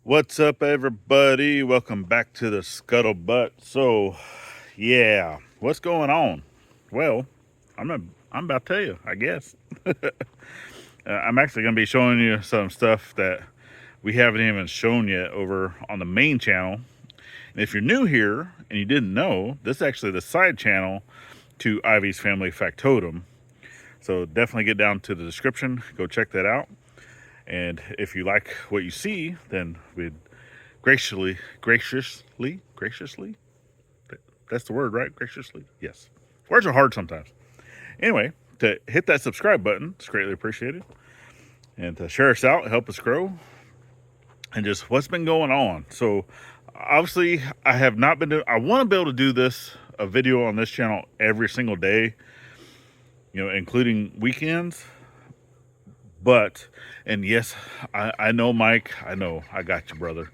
What's up, everybody? Welcome back to the Scuttlebutt. So, yeah, what's going on? Well, I'm about to tell you, I guess. I'm actually going to be showing you some stuff that we haven't even shown yet over on the main channel. And if you're new here and you didn't know, this is actually the side channel to Ivy's Family Factotum. So definitely get down to the description, go check that out. And if you like what you see, then we'd graciously, that's the word, right? Graciously, yes. Words are hard sometimes. Anyway, to hit that subscribe button, it's greatly appreciated. And to share us out, help us grow, and just what's been going on. So, obviously, I have not been doing, I want to be able to do this, a video on this channel every single day, including weekends. But, and yes, I know, Mike, I know, I got you, brother.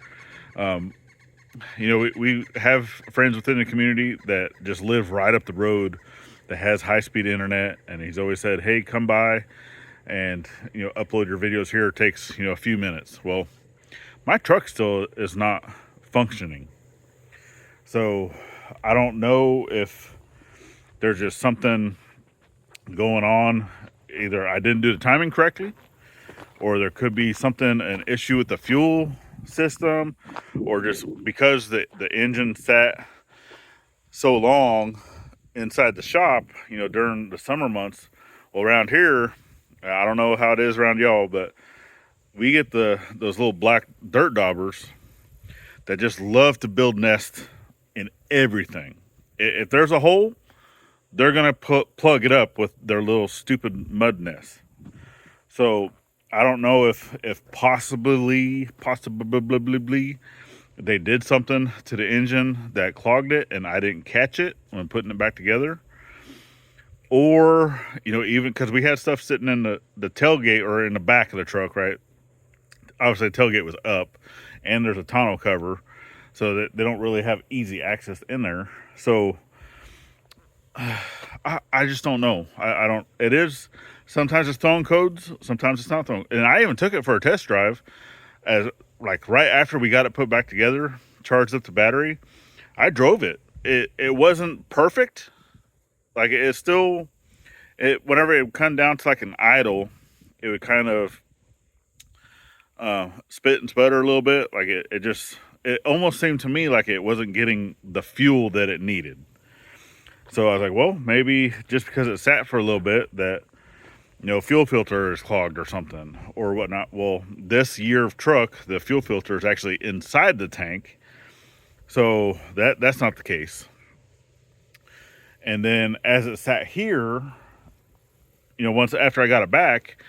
We have friends within the community that just live right up the road that has high-speed internet, and he's always said, hey, come by and upload your videos here. It takes a few minutes. Well, my truck still is not functioning, so I don't know if there's just something going on. Either I didn't do the timing correctly, or there could be an issue with the fuel system, or just because the engine sat so long inside the shop, during the summer months. Well, around here, I don't know how it is around y'all, but we get those little black dirt daubers that just love to build nests in everything. If there's a hole, they're gonna plug it up with their little stupid mud nest. So I don't know if possibly they did something to the engine that clogged it and I didn't catch it when putting it back together. Or, even because we had stuff sitting in the tailgate or in the back of the truck, right? Obviously, the tailgate was up and there's a tonneau cover, so that they don't really have easy access in there. So I just don't know. I don't, it is, sometimes it's throwing codes, sometimes it's not throwing. And I even took it for a test drive as like right after we got it put back together, charged up the battery. I drove it. It wasn't perfect. Like it's still, whenever it would come down to like an idle, it would kind of spit and sputter a little bit. Like it almost seemed to me like it wasn't getting the fuel that it needed. So I was like, well, maybe just because it sat for a little bit that, fuel filter is clogged or something or whatnot. Well, this year of truck, the fuel filter is actually inside the tank. So that's not the case. And then as it sat here, once after I got it back,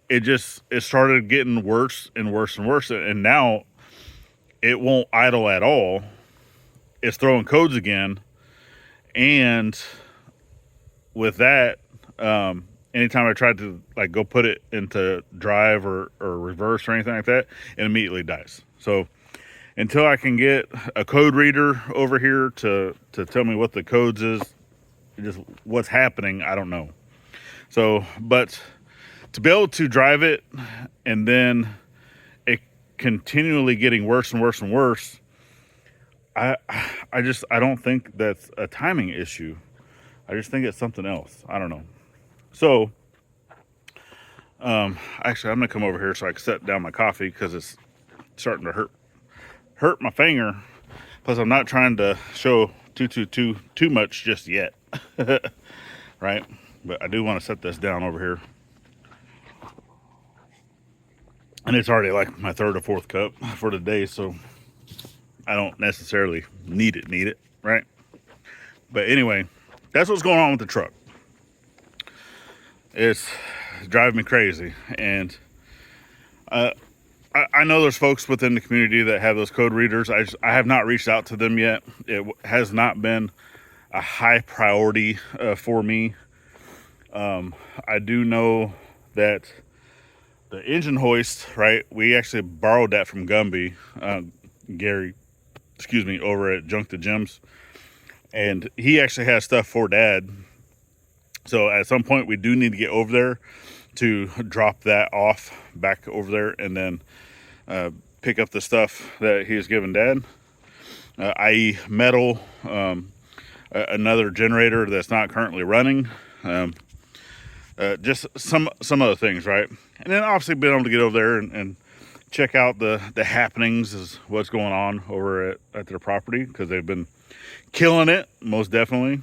it started getting worse and worse and worse. And now it won't idle at all. It's throwing codes again. And with that, anytime I tried to like go put it into drive or reverse or anything like that, it immediately dies. So until I can get a code reader over here to tell me what the codes is, just what's happening, I don't know. So, but to be able to drive it and then it continually getting worse and worse and worse, I don't think that's a timing issue. I just think it's something else. I don't know. So, actually, I'm gonna come over here so I can set down my coffee because it's starting to hurt my finger. Plus, I'm not trying to show too much just yet, right? But I do want to set this down over here, and it's already like my third or fourth cup for the day, so I don't necessarily need it, right? But anyway, that's what's going on with the truck. It's driving me crazy. And I know there's folks within the community that have those code readers. I have not reached out to them yet. It has not been a high priority for me. I do know that the engine hoist, right? We actually borrowed that from Gumby, Gary, over at Junk the Gems. And he actually has stuff for Dad. So at some point we do need to get over there to drop that off back over there and then pick up the stuff that he was giving Dad, i.e. metal, another generator that's not currently running, just some other things, right? And then obviously being able to get over there and check out the happenings is what's going on over at their property, because they've been killing it, most definitely.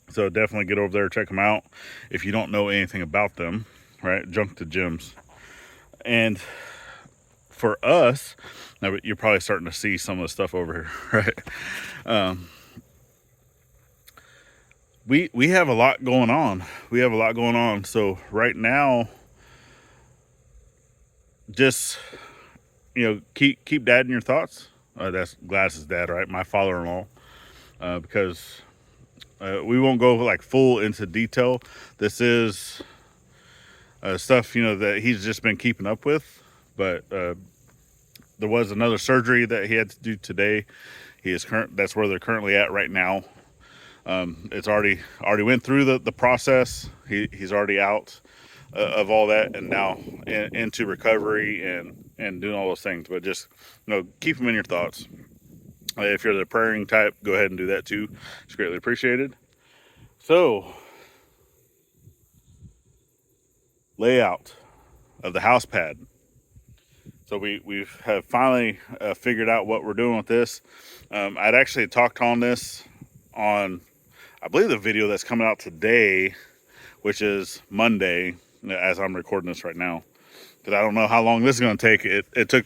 So definitely get over there, check them out if you don't know anything about them, right? Junk to gems. And for us, now you're probably starting to see some of the stuff over here, right? We have a lot going on. So right now, just, keep Dad in your thoughts. That's Gladys' dad, right? My father-in-law. Because we won't go like full into detail. This is stuff, that he's just been keeping up with. But there was another surgery that he had to do today. That's where they're currently at right now. It's already went through the process. He's already out of all that, and now into recovery and doing all those things. But just keep him in your thoughts. If you're the praying type, go ahead and do that too. It's greatly appreciated. So, layout of the house pad. So we have finally figured out what we're doing with this. I'd actually talked on this on, I believe, the video that's coming out today, which is Monday, as I'm recording this right now. Because I don't know how long this is going to take. It took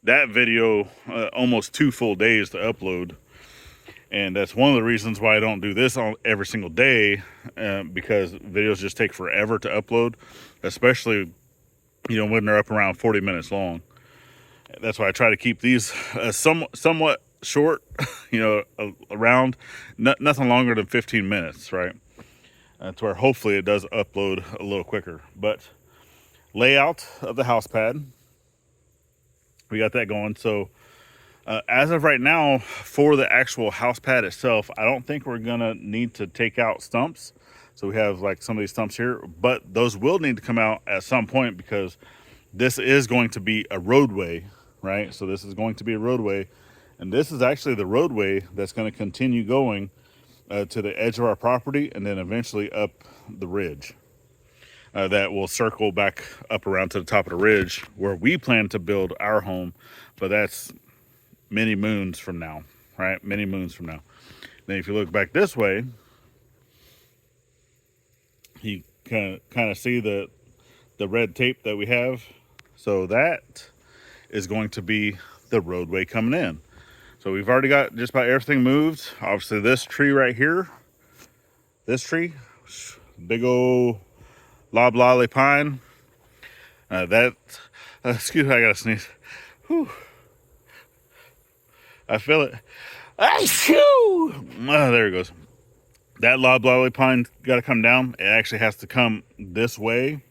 that video almost 2 full days to upload. And that's one of the reasons why I don't do this on every single day, because videos just take forever to upload, especially, when they're up around 40 minutes long. That's why I try to keep these somewhat short, around nothing longer than 15 minutes, right? To where hopefully it does upload a little quicker. But layout of the house pad, we got that going. So as of right now, for the actual house pad itself, I don't think we're gonna need to take out stumps. So we have like some of these stumps here, but those will need to come out at some point, because this is going to be a roadway, right? So this is going to be a roadway, and this is actually the roadway that's going to continue going to the edge of our property, and then eventually up the ridge. That will circle back up around to the top of the ridge where we plan to build our home, but that's many moons from now, right? Many moons from now. Then if you look back this way, you kind of see the red tape that we have. So that is going to be the roadway coming in. So we've already got just about everything moved. Obviously this tree right here, big old loblolly pine. Excuse me, I gotta sneeze. Whew. I feel it. Oh, there it goes. That loblolly pine got to come down. It actually has to come this way.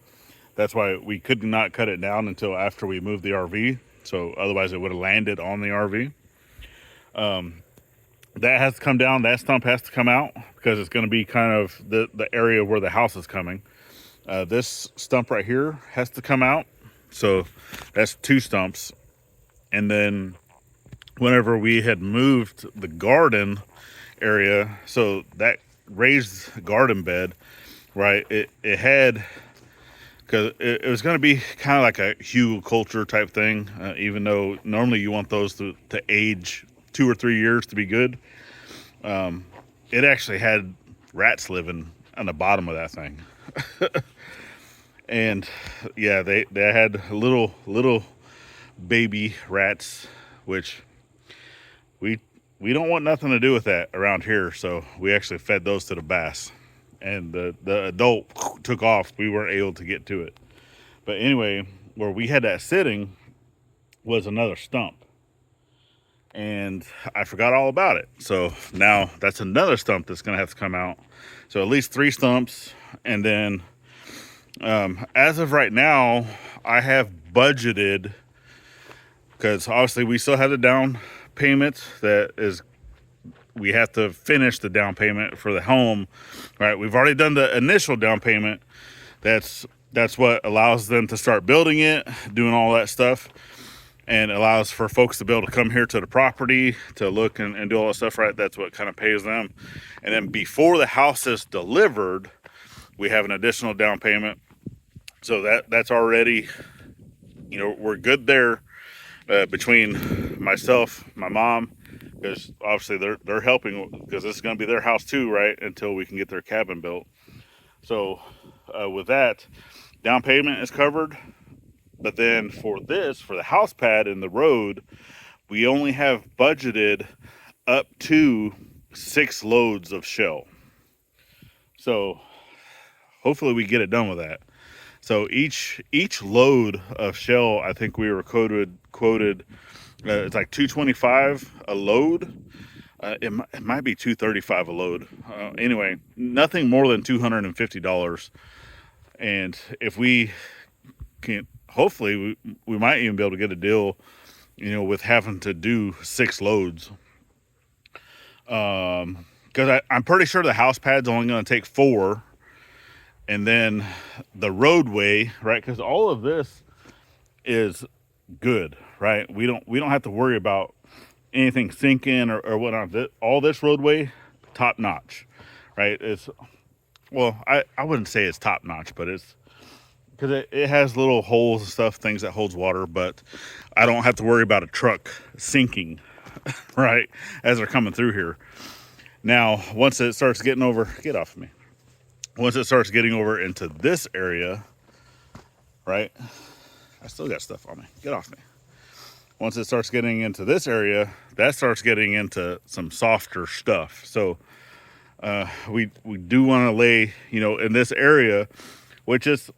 That's why we could not cut it down until after we moved the RV. So otherwise it would have landed on the RV. That has to come down. That stump has to come out, because it's going to be kind of the area where the house is coming. This stump right here has to come out. So that's 2 stumps. And then whenever we had moved the garden area, so that raised garden bed, right, it had, because it was going to be kind of like a hugelculture type thing, even though normally you want those to age 2 or 3 years to be good. It actually had rats living on the bottom of that thing. And yeah, they had little baby rats, which we don't want nothing to do with that around here. So we actually fed those to the bass, and the adult took off. We weren't able to get to it. But anyway, where we had that sitting was another stump, and I forgot all about it. So now that's another stump that's gonna have to come out. So at least 3 stumps. And then as of right now, I have budgeted, because obviously we still have the down payment we have to finish the down payment for the home, right? We've already done the initial down payment. That's what allows them to start building it, doing all that stuff. and allows for folks to be able to come here to the property to look and do all that stuff, right? That's what kind of pays them. And then before the house is delivered, we have an additional down payment. So that's already, we're good there, between myself, my mom, because obviously they're helping, because this is going to be their house too, right? Until we can get their cabin built. So with that, down payment is covered. But then for the house pad and the road, we only have budgeted up to 6 loads of shell. So hopefully we get it done with that. So each load of shell, I think we were quoted. It's like $225 a load. It might be $235 a load. Anyway, nothing more than $250. And if we can, hopefully we might even be able to get a deal, with having to do 6 loads. Because I'm pretty sure the house pad's only going to take 4. And then the roadway, right? Because all of this is good, right? We don't have to worry about anything sinking or whatnot. All this roadway, top notch, right? I wouldn't say it's top notch, but it's because it has little holes and stuff, things that holds water, but I don't have to worry about a truck sinking, right, as they're coming through here. Now, once it starts getting over, get off of me. Once it starts getting over into this area, right? I still got stuff on me. Get off me. Once it starts getting into this area, that starts getting into some softer stuff. So we do want to lay, in this area, which is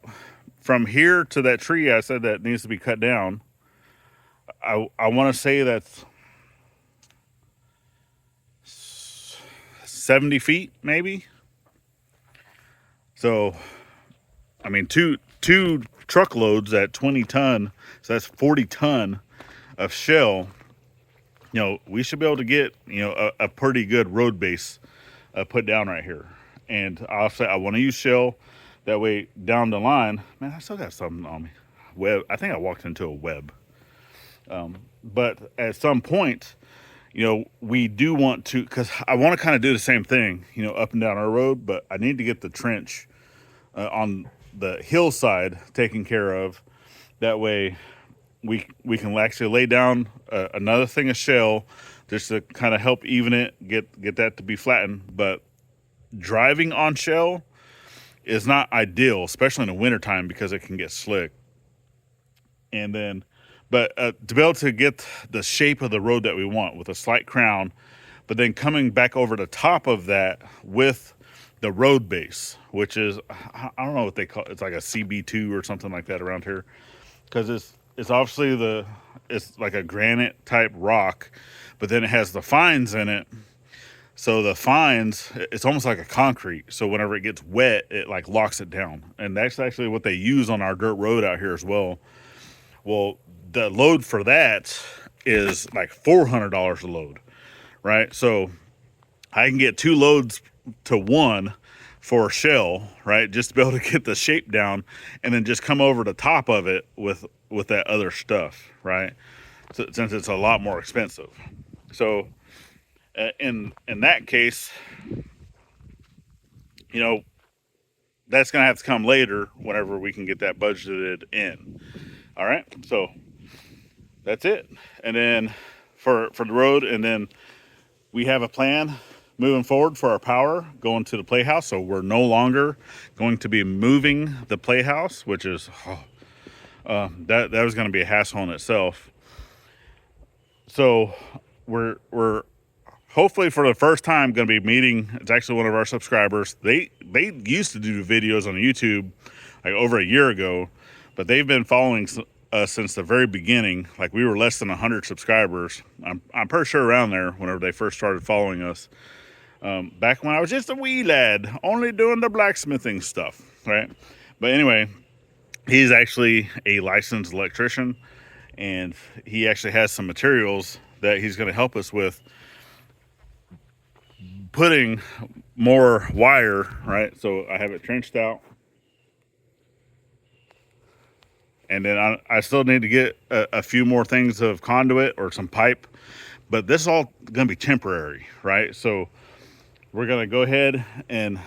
from here to that tree I said that needs to be cut down. I want to say that's 70 feet, maybe. So, I mean, two truckloads at 20 ton, so that's 40 ton of shell. We should be able to get, a pretty good road base put down right here. And I'll say I want to use shell. That way down the line, man, I still got something on me. Web. I think I walked into a web. But at some point, we do want to, because I want to kind of do the same thing, up and down our road, but I need to get the trench on the hillside taken care of. That way we can actually lay down another thing of shell just to kind of help even it, get that to be flattened. But driving on shell is not ideal, especially in the wintertime, because it can get slick. And then, but to be able to get the shape of the road that we want with a slight crown, but then coming back over the top of that with the road base, which is, I don't know what they call it. It's like a CB2 or something like that around here. Because it's obviously it's like a granite type rock, but then it has the fines in it. So the fines, it's almost like a concrete. So whenever it gets wet, it like locks it down. And that's actually what they use on our dirt road out here as well. Well, the load for that is like $400 a load, right? So I can get 2 loads to 1 for a shell, right? Just to be able to get the shape down, and then just come over the top of it with that other stuff, right? So, since it's a lot more expensive. So in that case, that's going to have to come later whenever we can get that budgeted in. All right. So that's it. And then for the road, and then we have a plan moving forward for our power going to the playhouse. So we're no longer going to be moving the playhouse, which is that was going to be a hassle in itself. So we're hopefully for the first time going to be meeting. It's actually one of our subscribers. They used to do videos on YouTube like over a year ago, but they've been following us since the very beginning. Like we were less than 100 subscribers. I'm pretty sure around there whenever they first started following us. Back when I was just a wee lad, only doing the blacksmithing stuff, right? But anyway, he's actually a licensed electrician, and he actually has some materials that he's going to help us with putting more wire, right? So I have it trenched out. And then I still need to get a few more things of conduit or some pipe, but this is all going to be temporary, right? So we're going to go ahead and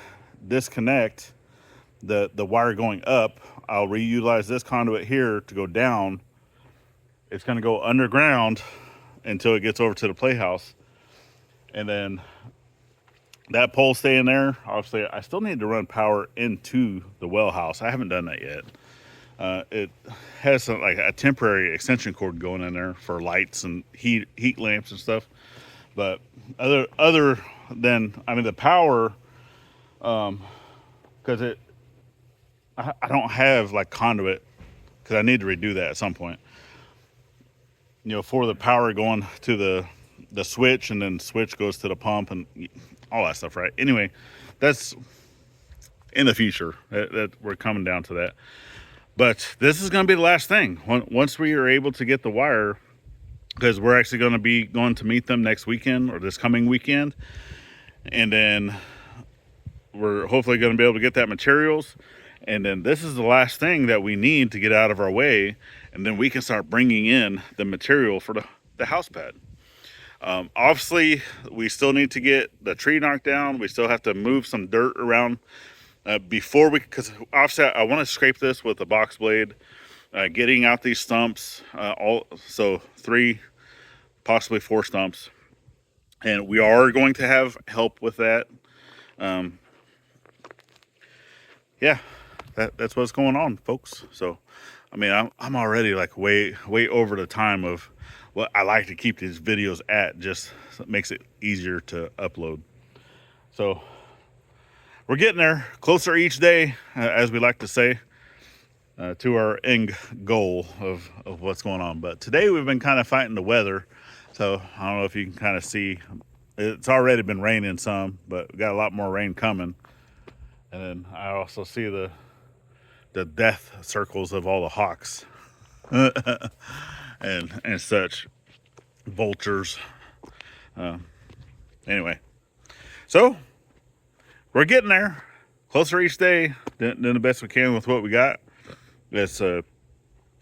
disconnect the wire going up. I'll reutilize this conduit here to go down. It's going to go underground until it gets over to the playhouse, and then that pole staying there. Obviously, I still need to run power into the well house. I haven't done that yet. It has some, like a temporary extension cord going in there for lights and heat lamps and stuff. But other than, I mean, the power, because I don't have like conduit, because I need to redo that at some point. You know, for the power going to the switch, and then switch goes to the pump and all that stuff, right? Anyway, that's in the future. That we're coming down to that. But this is going to be the last thing. Once we are able to get the wire, because we're actually going to be going to meet them next weekend or this coming weekend, and then we're hopefully going to be able to get that materials, and then this is the last thing that we need to get out of our way, and then we can start bringing in the material for the house pad. Obviously, we still need to get the tree knocked down. We still have to move some dirt around before we, because obviously I want to scrape this with a box blade, getting out these stumps, so 3, possibly 4 stumps, and we are going to have help with that. Yeah, that's what's going on, folks. So, I mean, I'm already like way over the time of what I like to keep these videos at, just so it makes it easier to upload. So we're getting there, closer each day, as we like to say, to our end goal of what's going on. But today we've been kind of fighting the weather, so I don't know if you can kind of see. It's already been raining some, but we got a lot more rain coming. And then I also see the death circles of all the hawks and such, vultures. Anyway, so we're getting there, closer each day, doing the best we can with what we got. It's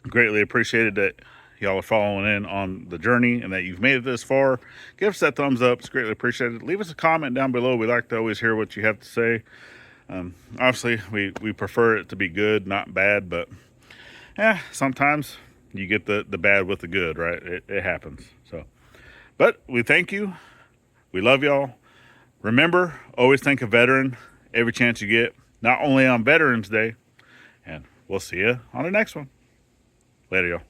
greatly appreciated that y'all are following in on the journey and that you've made it this far. Give us that thumbs up. It's greatly appreciated. Leave us a comment down below. We like to always hear what you have to say. Obviously, we prefer it to be good, not bad, but yeah, sometimes you get the bad with the good, right? It happens. So, but we thank you. We love y'all. Remember, always thank a veteran every chance you get, not only on Veterans Day, and we'll see you on the next one. Later, y'all.